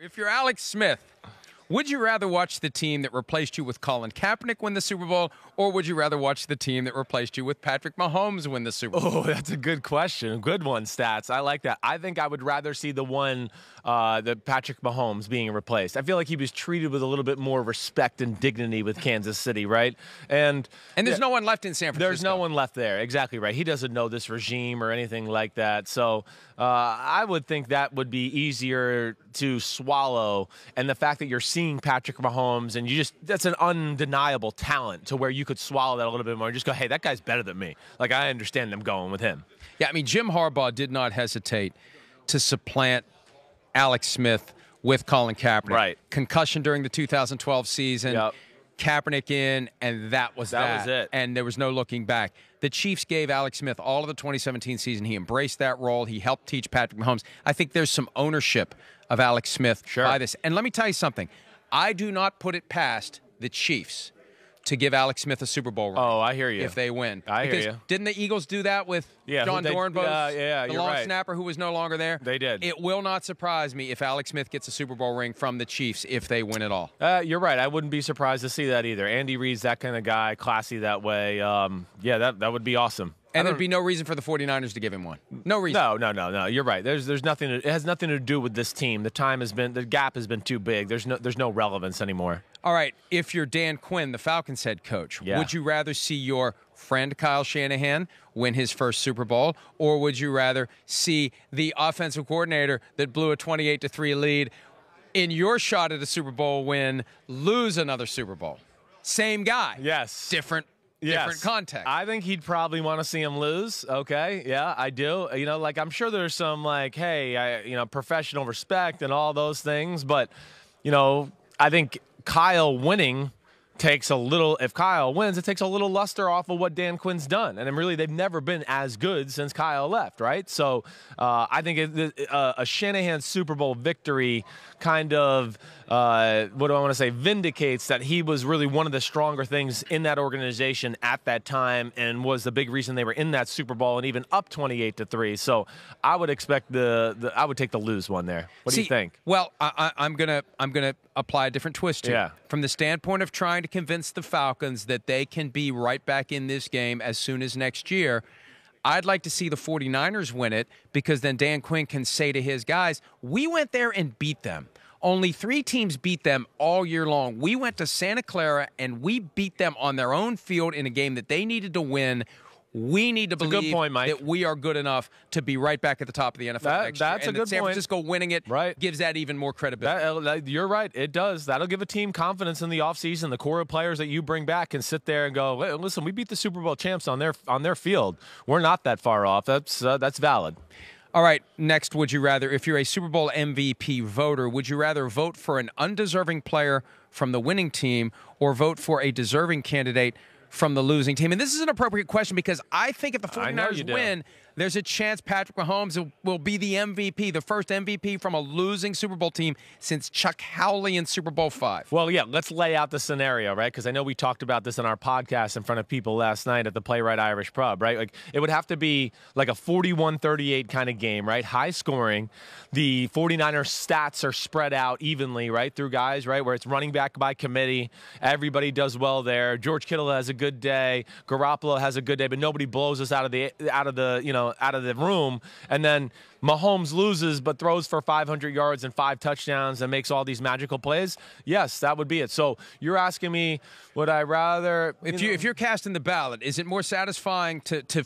If you're Alex Smith, would you rather watch the team that replaced you with Colin Kaepernick win the Super Bowl, or would you rather watch the team that replaced you with Patrick Mahomes win the Super Bowl? Oh, that's a good question. Good one, Stats. I like that. I think I would rather see the one, the Patrick Mahomes being replaced. I feel like he was treated with a little bit more respect and dignity with Kansas City, right? And there's no one left in San Francisco. There's no one left there. Exactly right. He doesn't know this regime or anything like that. So I would think that would be easier to swallow. And the fact that you're seeing Patrick Mahomes and that's an undeniable talent to where you could swallow that a little bit more and just go, hey, that guy's better than me. Like, I understand them going with him. Yeah, I mean, Jim Harbaugh did not hesitate to supplant Alex Smith with Colin Kaepernick. Right. Concussion during the 2012 season. Yep. Kaepernick in, and that was it. And there was no looking back. The Chiefs gave Alex Smith all of the 2017 season. He embraced that role. He helped teach Patrick Mahomes. I think there's some ownership of Alex Smith by this. And let me tell you something. I do not put it past the Chiefs to giveAlex Smith a Super Bowl ring. Oh, I hear you. If they win. I hear you. Didn't the Eagles do that with John Dornbos, the long snapper who was no longer there? They did. It will not surprise me if Alex Smith gets a Super Bowl ring from the Chiefs if they win it all. You're right. I wouldn't be surprised to see that either. Andy Reid's that kind of guy, classy that way. That would be awesome. And there'd be no reason for the 49ers to give him one. No reason. No. You're right. There's nothing. It has nothing to do with this team. The gap has been too big. There's no relevance anymore. All right. If you're Dan Quinn, the Falcons head coach, would you rather see your friend Kyle Shanahan win his first Super Bowl, or would you rather see the offensive coordinator that blew a 28-3 lead in your shot at a Super Bowl win lose another Super Bowl? Same guy. Yes. Different context. I think he'd probably want to see him lose. Okay, yeah, I do. I'm sure there's some professional respect and all those things, but I think Kyle winning takes a little. If Kyle wins, it takes a little luster off of what Dan Quinn's done, and really they've never been as good since Kyle left, right? So I think a Shanahan Super Bowl victory kind of vindicates that he was really one of the stronger things in that organization at that time, and was the big reason they were in that Super Bowl and even up 28-3. So I would expect I would take the lose one there. What do you think? Well, I'm gonna apply a different twist here. Yeah. From the standpoint of trying to convince the Falcons that they can be right back in this game as soon as next year, I'd like to see the 49ers win it, because then Dan Quinn can say to his guys, we went there and beat them. Only 3 teams beat them all year long. We went to Santa Clara and we beat them on their own field in a game that they needed to win. We need to believe that we are good enough to be right back at the top of the NFL next year. That's a good point. San Francisco winning it gives that even more credibility. You're right. It does. That'll give a team confidence in the offseason. The core of players that you bring back can sit there and go, listen, we beat the Super Bowl champs on their field. We're not that far off. That's valid. All right, next, would you rather, if you're a Super Bowl MVP voter, would you rather vote for an undeserving player from the winning team or vote for a deserving candidate from the losing team? And this is an appropriate question, because I think if the 49ers win, there's a chance Patrick Mahomes will be the MVP, the first MVP from a losing Super Bowl team since Chuck Howley in Super Bowl V. Well, yeah, let's lay out the scenario, right? Because I know we talked about this in our podcast in front of people last night at the Playwright Irish Pub, right? Like, it would have to be like a 41-38 kind of game, right? High scoring. The 49ers stats are spread out evenly, right, through guys, right, where it's running back by committee. Everybody does well there. George Kittle has a good day. Garoppolo has a good day, but nobody blows us out of the room. And then Mahomes loses but throws for 500 yards and 5 touchdowns and makes all these magical plays. Yes, that would be it. So you're asking me, would I rather if you're casting the ballot, is it more satisfying to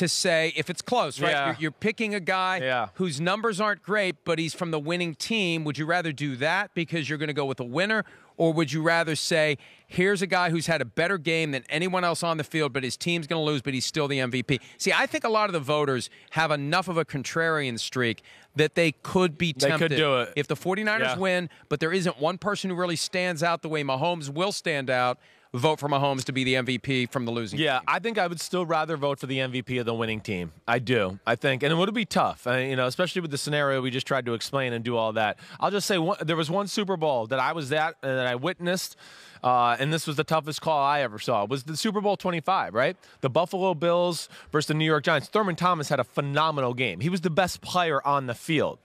say, if it's close, right? Yeah. You're picking a guy whose numbers aren't great, but he's from the winning team. Would you rather do that because you're going to go with a winner? Or would you rather say, here's a guy who's had a better game than anyone else on the field, but his team's going to lose, but he's still the MVP? See, I think a lot of the voters have enough of a contrarian streak that they could be tempted. They could do it. If the 49ers win, but there isn't one person who really stands out the way Mahomes will stand out, vote for Mahomes to be the MVP from the losing team. I think I would still rather vote for the MVP of the winning team. I do. I think. And it would be tough, especially with the scenario we just tried to explain and do all that. I'll just say there was one Super Bowl that I was at and that I witnessed, and this was the toughest call I ever saw. It was the Super Bowl 25, right? The Buffalo Bills versus the New York Giants. Thurman Thomas had a phenomenal game. He was the best player on the field.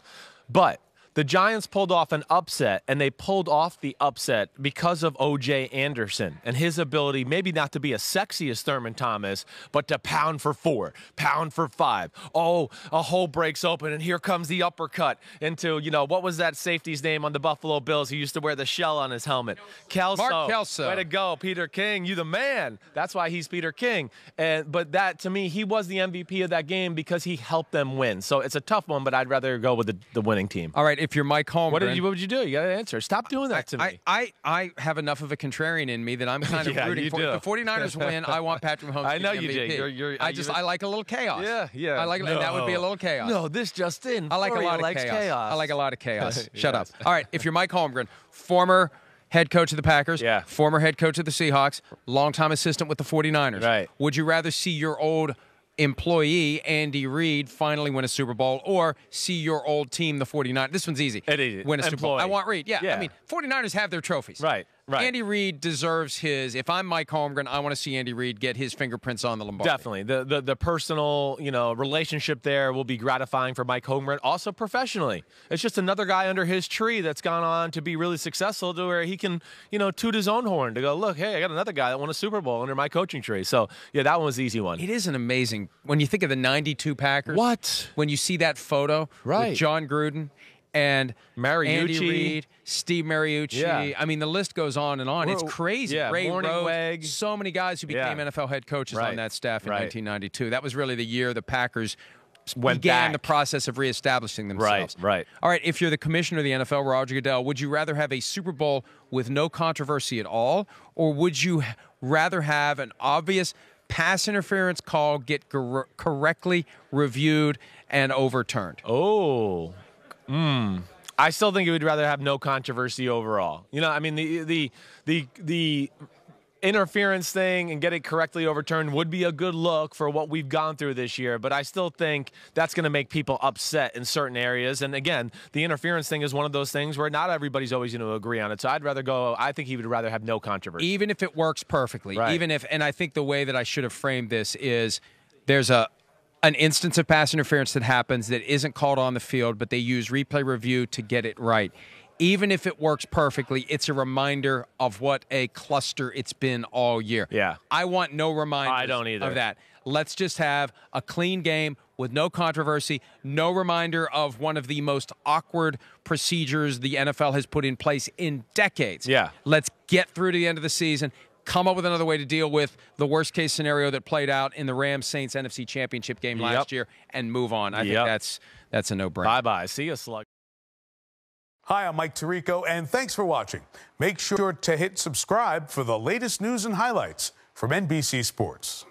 But The Giants pulled off an upset, and they pulled off the upset because of O.J. Anderson and his ability maybe not to be as sexy as Thurman Thomas, but to pound for 4, pound for 5. Oh, a hole breaks open, and here comes the uppercut into, you know, what was that safety's name on the Buffalo Bills who used to wear the shell on his helmet? Kelso. Mark Kelso. Way to go, Peter King. You the man. That's why he's Peter King. But that, to me, he was the MVP of that game because he helped them win. So it's a tough one, but I'd rather go with the winning team. All right, if you're Mike Holmgren. What would you do? You got to answer. Stop doing that to me. I have enough of a contrarian in me that I'm kind of rooting for. If the 49ers win, I want Patrick Mahomes to be MVP. I know you do. I like a little chaos. Yeah. I like that would be a little chaos. No, this just in. I like a lot of chaos. I like a lot of chaos. Shut up. All right, if you're Mike Holmgren, former head coach of the Packers, former head coach of the Seahawks, longtime assistant with the 49ers. Right. Would you rather see your old employee, Andy Reid, finally win a Super Bowl, or see your old team, the 49ers? This one's easy. Win a Super Bowl. I want Reid. Yeah. I mean, 49ers have their trophies. Right. Andy Reid deserves his. If I'm Mike Holmgren, I want to see Andy Reid get his fingerprints on the Lombardi. Definitely. The personal, relationship there will be gratifying for Mike Holmgren. Also professionally. It's just another guy under his tree that's gone on to be really successful to where he can, toot his own horn to go, look, hey, I got another guy that won a Super Bowl under my coaching tree. So, yeah, that one was the easy one. It is an amazing, when you think of the 92 Packers. What? When you see that photo with John Gruden and Andy Reid, Steve Mariucci. Yeah. I mean, the list goes on and on. It's crazy. Yeah, Ray Rhodes, Wag. so many guys who became NFL head coaches on that staff in 1992. That was really the year the Packers began the process of reestablishing themselves. Right. All right, if you're the commissioner of the NFL, Roger Goodell, would you rather have a Super Bowl with no controversy at all, or would you rather have an obvious pass interference call get correctly reviewed and overturned? I still think you would rather have no controversy overall. I mean, the interference thing and get it correctly overturned would be a good look for what we've gone through this year, but I still think that's going to make people upset in certain areas. And again, the interference thing is one of those things where not everybody's always going to agree on it. So I think he would rather have no controversy. Even if it works perfectly. And I think the way that I should have framed this is there's an instance of pass interference that happens that isn't called on the field, but they use replay review to get it right. Even if it works perfectly, it's a reminder of what a cluster it's been all year. Yeah. I want no reminders I don't either. of that. Let's just have a clean game with no controversy, no reminder of one of the most awkward procedures the NFL has put in place in decades. Yeah. Let's get through to the end of the season, come up with another way to deal with the worst-case scenario that played out in the Rams-Saints NFC Championship game last year and move on. I think that's a no-brainer. Bye-bye. See you, slug. Hi, I'm Mike Tirico, and thanks for watching. Make sure to hit subscribe for the latest news and highlights from NBC Sports.